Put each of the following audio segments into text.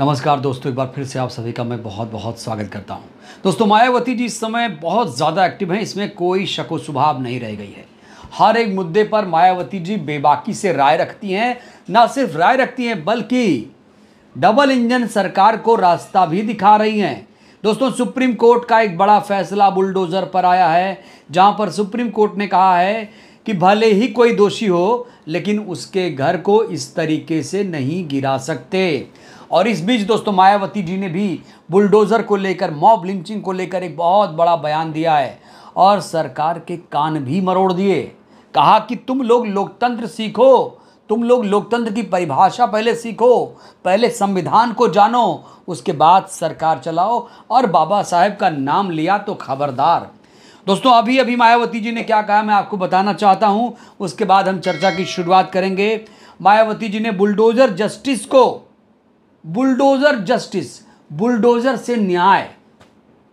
नमस्कार दोस्तों, एक बार फिर से आप सभी का मैं बहुत बहुत स्वागत करता हूं। दोस्तों, मायावती जी इस समय बहुत ज़्यादा एक्टिव हैं, इसमें कोई शक व शुबाह नहीं रह गई है। हर एक मुद्दे पर मायावती जी बेबाकी से राय रखती हैं। ना सिर्फ राय रखती हैं बल्कि डबल इंजन सरकार को रास्ता भी दिखा रही हैं। दोस्तों, सुप्रीम कोर्ट का एक बड़ा फैसला बुलडोज़र पर आया है, जहां पर सुप्रीम कोर्ट ने कहा है कि भले ही कोई दोषी हो लेकिन उसके घर को इस तरीके से नहीं गिरा सकते। और इस बीच दोस्तों, मायावती जी ने भी बुलडोज़र को लेकर, मॉब लिंचिंग को लेकर एक बहुत बड़ा बयान दिया है और सरकार के कान भी मरोड़ दिए। कहा कि तुम लोग लोकतंत्र सीखो, तुम लोग लोकतंत्र की परिभाषा पहले सीखो, पहले संविधान को जानो, उसके बाद सरकार चलाओ। और बाबा साहेब का नाम लिया तो खबरदार। दोस्तों, अभी मायावती जी ने क्या कहा मैं आपको बताना चाहता हूं, उसके बाद हम चर्चा की शुरुआत करेंगे। मायावती जी ने बुलडोज़र जस्टिस को, बुलडोज़र जस्टिस, बुलडोज़र से न्याय,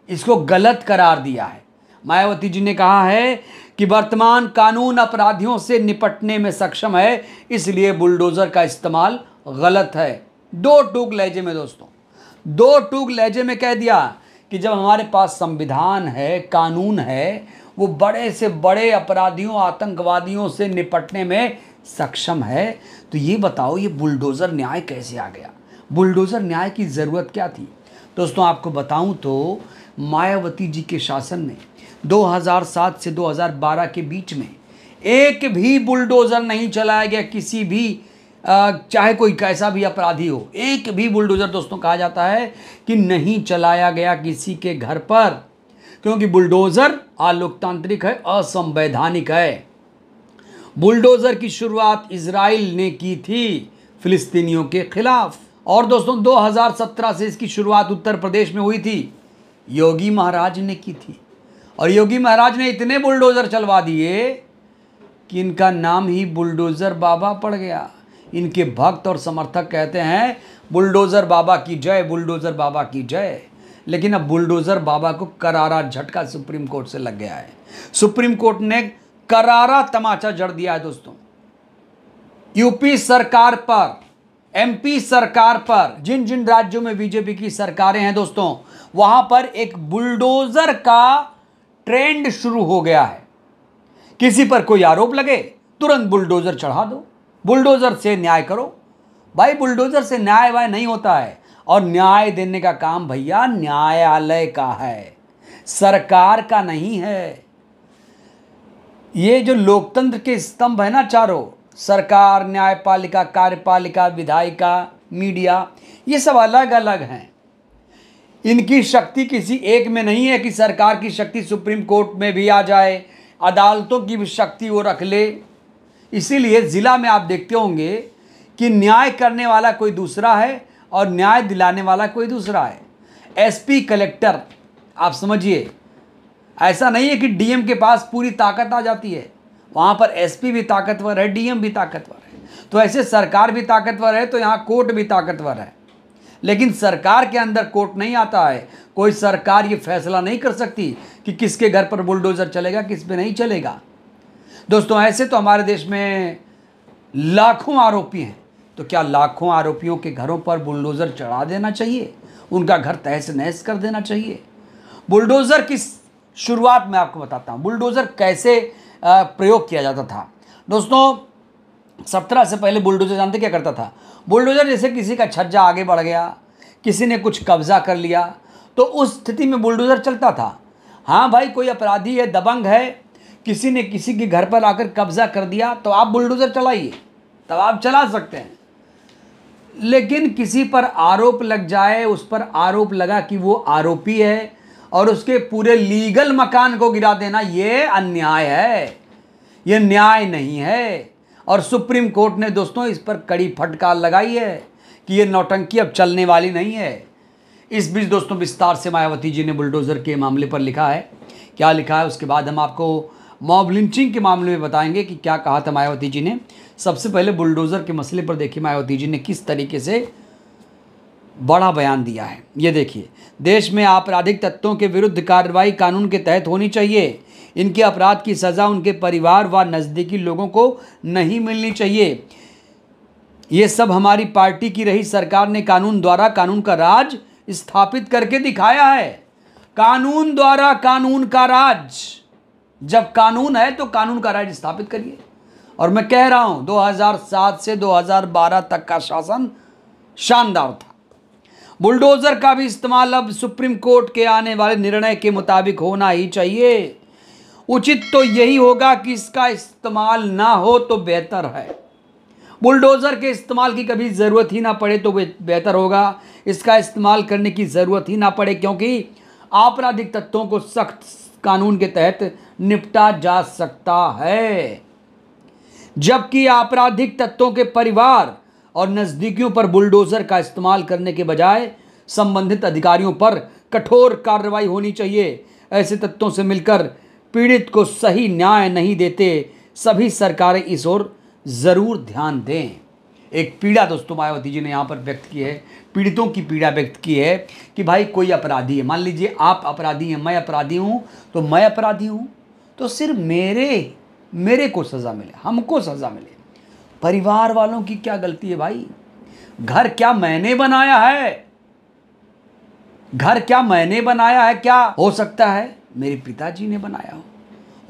इसको गलत करार दिया है। मायावती जी ने कहा है कि वर्तमान कानून अपराधियों से निपटने में सक्षम है, इसलिए बुलडोज़र का इस्तेमाल गलत है। दो टूक लहजे में दोस्तों, दो टूक लहजे में कह दिया कि जब हमारे पास संविधान है, कानून है, वो बड़े से बड़े अपराधियों, आतंकवादियों से निपटने में सक्षम है, तो ये बताओ ये बुलडोज़र न्याय कैसे आ गया? बुलडोज़र न्याय की ज़रूरत क्या थी? दोस्तों, आपको बताऊं तो मायावती जी के शासन में 2007 से 2012 के बीच में एक भी बुलडोज़र नहीं चलाया गया किसी भी, चाहे कोई कैसा भी अपराधी हो, एक भी बुलडोज़र दोस्तों कहा जाता है कि नहीं चलाया गया किसी के घर पर, क्योंकि बुलडोज़र अलोकतांत्रिक है, असंवैधानिक है। बुलडोज़र की शुरुआत इजराइल ने की थी फिलिस्तीनियों के खिलाफ, और दोस्तों 2017 से इसकी शुरुआत उत्तर प्रदेश में हुई थी, योगी महाराज ने की थी। और योगी महाराज ने इतने बुलडोज़र चलवा दिए कि इनका नाम ही बुलडोज़र बाबा पड़ गया। इनके भक्त और समर्थक कहते हैं बुलडोज़र बाबा की जय, बुलडोज़र बाबा की जय। लेकिन अब बुलडोज़र बाबा को करारा झटका सुप्रीम कोर्ट से लग गया है। सुप्रीम कोर्ट ने करारा तमाचा जड़ दिया है दोस्तों। यूपी सरकार पर, एमपी सरकार पर, जिन जिन राज्यों में बीजेपी की सरकारें हैं दोस्तों, वहां पर एक बुलडोज़र का ट्रेंड शुरू हो गया है। किसी पर कोई आरोप लगे तुरंत बुलडोज़र चढ़ा दो, बुलडोज़र से न्याय करो। भाई, बुलडोज़र से न्याय वाय नहीं होता है, और न्याय देने का काम भैया न्यायालय का है, सरकार का नहीं है। ये जो लोकतंत्र के स्तंभ है ना चारों, सरकार, न्यायपालिका, कार्यपालिका, विधायिका, मीडिया, ये सब अलग अलग हैं। इनकी शक्ति किसी एक में नहीं है कि सरकार की शक्ति सुप्रीम कोर्ट में भी आ जाए, अदालतों की भी शक्ति वो रख ले। इसीलिए ज़िला में आप देखते होंगे कि न्याय करने वाला कोई दूसरा है और न्याय दिलाने वाला कोई दूसरा है। एसपी, कलेक्टर, आप समझिए, ऐसा नहीं है कि डीएम के पास पूरी ताकत आ जाती है। वहाँ पर एसपी भी ताकतवर है, डीएम भी ताकतवर है। तो ऐसे सरकार भी ताकतवर है तो यहाँ कोर्ट भी ताकतवर है। लेकिन सरकार के अंदर कोर्ट नहीं आता है। कोई सरकार ये फैसला नहीं कर सकती कि किसके घर पर बुलडोज़र चलेगा, किस पे नहीं चलेगा। दोस्तों, ऐसे तो हमारे देश में लाखों आरोपी हैं, तो क्या लाखों आरोपियों के घरों पर बुलडोज़र चढ़ा देना चाहिए? उनका घर तहस नहस कर देना चाहिए? बुलडोज़र की शुरुआत में आपको बताता हूँ, बुलडोज़र कैसे प्रयोग किया जाता था। दोस्तों, 17 से पहले बुलडोज़र जानते क्या करता था? बुलडोज़र जैसे किसी का छज्जा आगे बढ़ गया, किसी ने कुछ कब्जा कर लिया, तो उस स्थिति में बुलडोज़र चलता था। हाँ भाई, कोई अपराधी है, दबंग है, किसी ने किसी के घर पर आकर कब्जा कर दिया, तो आप बुलडोज़र चलाइए, तब आप चला सकते हैं। लेकिन किसी पर आरोप लग जाए, उस पर आरोप लगा कि वो आरोपी है और उसके पूरे लीगल मकान को गिरा देना, ये अन्याय है, ये न्याय नहीं है। और सुप्रीम कोर्ट ने दोस्तों इस पर कड़ी फटकार लगाई है कि ये नौटंकी अब चलने वाली नहीं है। इस बीच दोस्तों, विस्तार से मायावती जी ने बुलडोज़र के मामले पर लिखा है। क्या लिखा है उसके बाद हम आपको मॉब लिंचिंग के मामले में बताएंगे कि क्या कहा था मायावती जी ने। सबसे पहले बुलडोज़र के मसले पर देखिए मायावती जी ने किस तरीके से बड़ा बयान दिया है। ये देखिए, देश में आपराधिक तत्वों के विरुद्ध कार्रवाई कानून के तहत होनी चाहिए। इनके अपराध की सज़ा उनके परिवार व नज़दीकी लोगों को नहीं मिलनी चाहिए। ये सब हमारी पार्टी की रही सरकार ने कानून द्वारा कानून का राज स्थापित करके दिखाया है। कानून द्वारा कानून का राज, जब कानून है तो कानून का राज स्थापित करिए। और मैं कह रहा हूं 2007 से 2012 तक का शासन शानदार था। बुलडोजर का भी इस्तेमाल अब सुप्रीम कोर्ट के आने वाले निर्णय के मुताबिक होना ही चाहिए। उचित तो यही होगा कि इसका इस्तेमाल ना हो तो बेहतर है। बुलडोजर के इस्तेमाल की कभी ज़रूरत ही ना पड़े तो बेहतर होगा। इसका इस्तेमाल करने की ज़रूरत ही ना पड़े, क्योंकि आपराधिक तत्वों को सख्त कानून के तहत निपटा जा सकता है, जबकि आपराधिक तत्वों के परिवार और नज़दीकियों पर बुलडोजर का इस्तेमाल करने के बजाय संबंधित अधिकारियों पर कठोर कार्रवाई होनी चाहिए। ऐसे तत्वों से मिलकर पीड़ित को सही न्याय नहीं देते। सभी सरकारें इस ओर ज़रूर ध्यान दें। एक पीड़ा दोस्तों मायावती जी ने यहाँ पर व्यक्त की है, पीड़ितों की पीड़ा व्यक्त की है कि भाई कोई अपराधी है, मान लीजिए आप अपराधी हैं, मैं अपराधी हूँ, तो मैं अपराधी हूँ तो सिर्फ मेरे को सज़ा मिले, हमको सज़ा मिले। परिवार वालों की क्या गलती है भाई? घर क्या मैंने बनाया है? घर क्या मैंने बनाया है? क्या हो सकता है मेरे पिताजी ने बनाया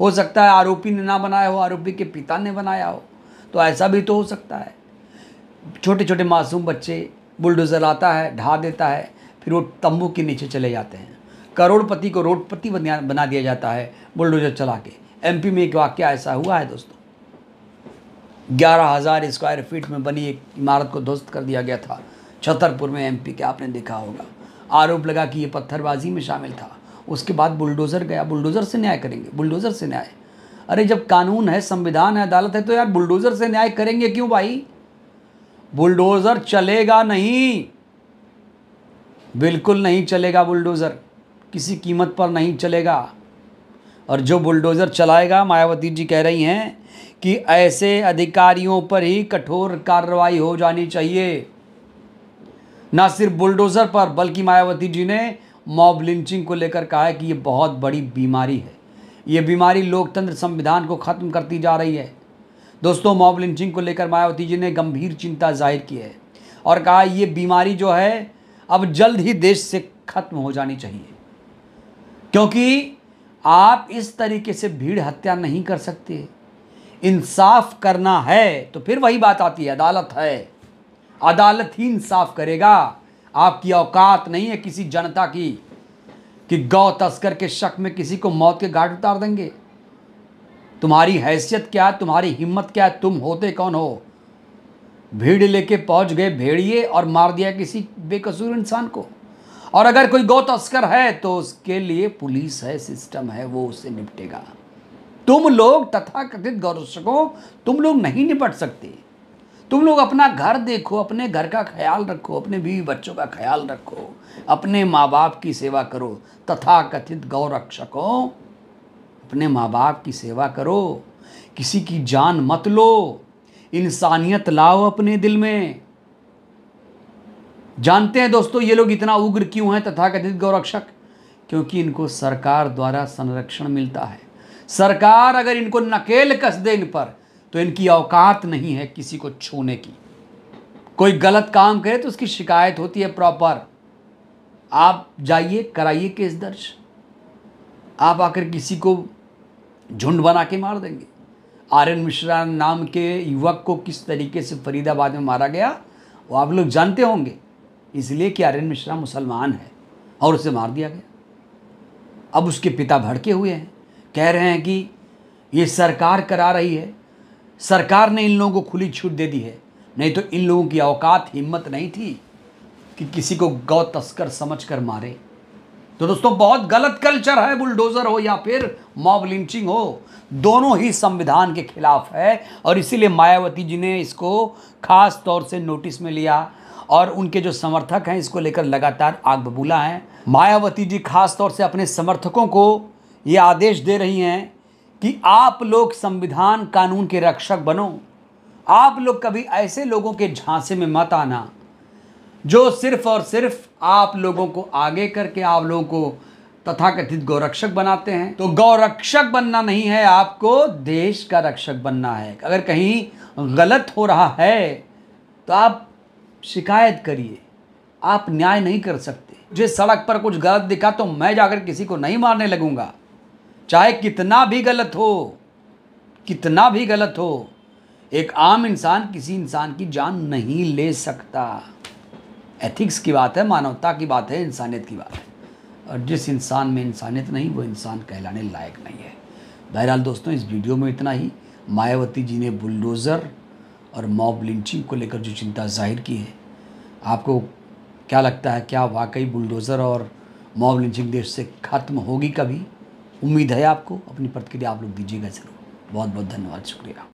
हो सकता है आरोपी ने ना बनाया हो, आरोपी के पिता ने बनाया हो, तो ऐसा भी तो हो सकता है। छोटे छोटे मासूम बच्चे, बुलडोज़र आता है, ढा देता है, फिर वो तंबू के नीचे चले जाते हैं। करोड़पति को रोडपति बना दिया जाता है बुलडोज़र चला के। एमपी में एक वाकया ऐसा हुआ है दोस्तों, 11,000 स्क्वायर फीट में बनी एक इमारत को ध्वस्त कर दिया गया था छतरपुर में, एमपी के, आपने देखा होगा। आरोप लगा कि ये पत्थरबाजी में शामिल था। उसके बाद बुलडोज़र गया, बुलडोज़र से न्याय करेंगे, बुलडोज़र से न्याय। अरे जब कानून है, संविधान है, अदालत है, तो यार बुलडोज़र से न्याय करेंगे क्यों भाई? बुलडोज़र चलेगा नहीं, बिल्कुल नहीं चलेगा। बुलडोज़र किसी कीमत पर नहीं चलेगा। और जो बुलडोज़र चलाएगा, मायावती जी कह रही हैं कि ऐसे अधिकारियों पर ही कठोर कार्रवाई हो जानी चाहिए। ना सिर्फ बुलडोज़र पर, बल्कि मायावती जी ने मॉब लिंचिंग को लेकर कहा है कि ये बहुत बड़ी बीमारी है। ये बीमारी लोकतंत्र संविधान को ख़त्म करती जा रही है। दोस्तों, मॉब लिंचिंग को लेकर मायावती जी ने गंभीर चिंता जाहिर की है और कहा ये बीमारी जो है अब जल्द ही देश से खत्म हो जानी चाहिए, क्योंकि आप इस तरीके से भीड़ हत्या नहीं कर सकते। इंसाफ करना है तो फिर वही बात आती है, अदालत है, अदालत ही इंसाफ करेगा। आपकी औकात नहीं है किसी जनता की कि गौ तस्कर के शक में किसी को मौत के घाट उतार देंगे। तुम्हारी हैसियत क्या है, तुम्हारी हिम्मत क्या है, तुम होते कौन हो? भीड़ लेके पहुंच गए भेड़िए और मार दिया किसी बेकसूर इंसान को। और अगर कोई गौ तस्कर है तो उसके लिए पुलिस है, सिस्टम है, वो उससे निपटेगा। तुम लोग तथाकथित गौरक्षकों, तुम लोग नहीं निपट सकते। तुम लोग अपना घर देखो, अपने घर का ख्याल रखो, अपने बीवी बच्चों का ख्याल रखो, अपने माँ बाप की सेवा करो। तथाकथित गौरक्षकों, अपने माँ बाप की सेवा करो, किसी की जान मत लो, इंसानियत लाओ अपने दिल में। जानते हैं दोस्तों ये लोग इतना उग्र क्यों हैं तथाकथित गौरक्षक? क्योंकि इनको सरकार द्वारा संरक्षण मिलता है। सरकार अगर इनको नकेल कस दे इन पर, तो इनकी औकात नहीं है किसी को छूने की। कोई गलत काम करे तो उसकी शिकायत होती है प्रॉपर। आप जाइए, कराइए केस दर्ज। आप आकर किसी को झुंड बना के मार देंगे। आर्यन मिश्रा नाम के युवक को किस तरीके से फरीदाबाद में मारा गया वो आप लोग जानते होंगे, इसलिए कि आर्यन मिश्रा मुसलमान है और उसे मार दिया गया। अब उसके पिता भड़के हुए हैं, कह रहे हैं कि ये सरकार करा रही है, सरकार ने इन लोगों को खुली छूट दे दी है, नहीं तो इन लोगों की औकात हिम्मत नहीं थी कि किसी को गौ तस्कर समझकर मारे। तो दोस्तों बहुत गलत कल्चर है, बुलडोज़र हो या फिर मॉब लिंचिंग हो, दोनों ही संविधान के खिलाफ है। और इसीलिए मायावती जी ने इसको खास तौर से नोटिस में लिया और उनके जो समर्थक हैं इसको लेकर लगातार आग बबूला हैं। मायावती जी खास तौर से अपने समर्थकों को ये आदेश दे रही हैं कि आप लोग संविधान कानून के रक्षक बनो। आप लोग कभी ऐसे लोगों के झांसे में मत आना जो सिर्फ और सिर्फ आप लोगों को आगे करके आप लोगों को तथाकथित गौरक्षक बनाते हैं। तो गौरक्षक बनना नहीं है, आपको देश का रक्षक बनना है। अगर कहीं गलत हो रहा है तो आप शिकायत करिए। आप न्याय नहीं कर सकते। मुझे सड़क पर कुछ गलत दिखा तो मैं जाकर किसी को नहीं मारने लगूंगा, चाहे कितना भी गलत हो, कितना भी गलत हो। एक आम इंसान किसी इंसान की जान नहीं ले सकता। एथिक्स की बात है, मानवता की बात है, इंसानियत की बात है। और जिस इंसान में इंसानियत नहीं, वो इंसान कहलाने लायक नहीं है। बहरहाल दोस्तों, इस वीडियो में इतना ही। मायावती जी ने बुलडोज़र और मॉब लिंचिंग को लेकर जो चिंता जाहिर की है, आपको क्या लगता है, क्या वाकई बुलडोज़र और मॉब लिंचिंग देश से ख़त्म होगी कभी? उम्मीद है आपको। अपनी प्रतिक्रिया आप लोग दीजिएगा ज़रूर। बहुत बहुत धन्यवाद, शुक्रिया।